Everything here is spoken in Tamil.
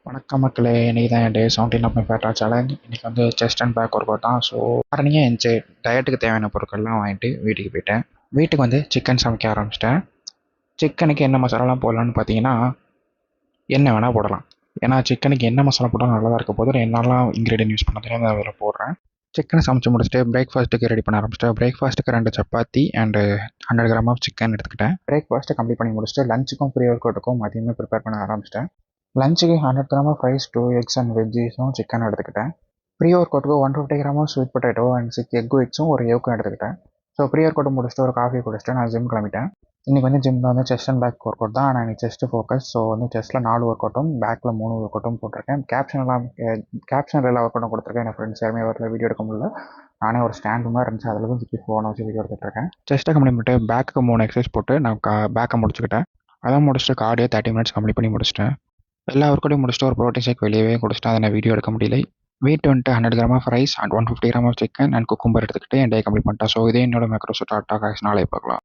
வணக்கம் மக்களே, இன்றைக்கி தான் என் day 17 of my fatter challenge. இன்றைக்கி வந்து chest and back work out தான். ஸோ மார்னிங்கே எந்திச்சு டயட்டுக்கு தேவையான பொருட்கள்லாம் வாங்கிட்டு வீட்டுக்கு போயிட்டேன். வீட்டுக்கு வந்து சிக்கன் சமைக்க ஆரம்பிச்சிட்டேன். சிக்கனுக்கு என்ன மசாலாலாம் போடலான்னு பார்த்தீங்கன்னா, என்ன வேணால் போடலாம். ஏன்னா சிக்கனுக்கு என்ன மசாலா போட்டாலும் நல்லா தான் இருக்க போது. என்னெல்லாம் இன்க்ரீடியன்ட் யூஸ் பண்ண தெரியும் அதில் போடுறேன். சிக்கனை சமைச்சு முடிச்சுட்டு பிரேக்ஃபாஸ்ட்டுக்கு ரெடி பண்ண ஆரம்பிச்சிட்டேன். பிரேக்ஃபாஸ்ட்டுக்கு 2 சப்பாத்தி அண்டு 100 கிராம் ஆஃப் சிக்கன் எடுத்துக்கிட்டேன். பிரேக்ஃபாஸ்ட்டை கம்ப்ளீட் பண்ணி முடிச்சுட்டு லஞ்சுக்கும் ப்ரீ ஒர்க் அவுட்டுக்கும் மதியமே ப்ரிப்பேர் பண்ண ஆரம்பிச்சிட்டேன். லஞ்சுக்கு 100 gram of rice, 2 eggs and வெஜ்ஜீஸும் சிக்கன் எடுத்துக்கிட்டேன். ப்ரீ ஒர்க் அவுட்டுக்கு 150 gram of sweet potato and 6 egg ஒயிட்ஸும் ஒரு யோக்கும் எடுத்துக்கிட்டேன். ஸோ ப்ரீ ஒர்க் அவுட் முடிச்சுட்டு ஒரு காஃபி குடிச்சிட்டு நான் ஜிம் கிளம்பிட்டேன். இன்றைக்கி வந்து ஜிம்மில் வந்து chest and back work out தான். நான் இன்றைக்கி செஸ்ட்டு ஃபோக்கஸ். ஸோ வந்து செஸ்ட்டில் 4 ஒர்க் அவுட்டும் பேக்கில் 3 ஒர்க் அவுட்டும் போட்டிருக்கேன். கேப்ஷனில் எல்லா ஒர்க் அவுட்டும் கொடுத்துருக்கேன். என் ஃப்ரெண்ட்ஸ் யாருமே வரல, வீடியோ எடுக்க முடியல. நானே ஒரு ஸ்டாண்டு மாதிரி இருந்துச்சு, அதில் தான் தூக்கி ஃபோனை வச்சு வீடியோ எடுத்துகிட்ருக்கேன். செஸ்ட்டை கம்ப்ளீட் பண்ணிட்டு பேக்கு 3 எக்ஸசைஸ் போட்டு நான் பேக்கை முடிச்சுக்கிட்டேன். அதான் முடிச்சுட்டு கார்டியோ 30 மினிட்ஸ் கம்ப்ளீட் பண்ணி முடிச்சிட்டேன். எல்லா ஒர்க்கோடையும் முடிச்சுட்டு ஒரு ப்ரோட்டீன் ஷேக் வெளியவே குடிச்சிட்டு அதை நான் வீடியோ எடுக்க முடியல. வெயிட் வந்துட்டு 100 gram of rice and 150 gram of chicken and cucumber எடுத்துக்கிட்டு என் டே கம்ப்ளீட் பண்ணிட்டேன். ஸோ இதே என்னோட மேக்ரோஸ் டாட்டா காய்ஸ் நாளை பார்க்கலாம்.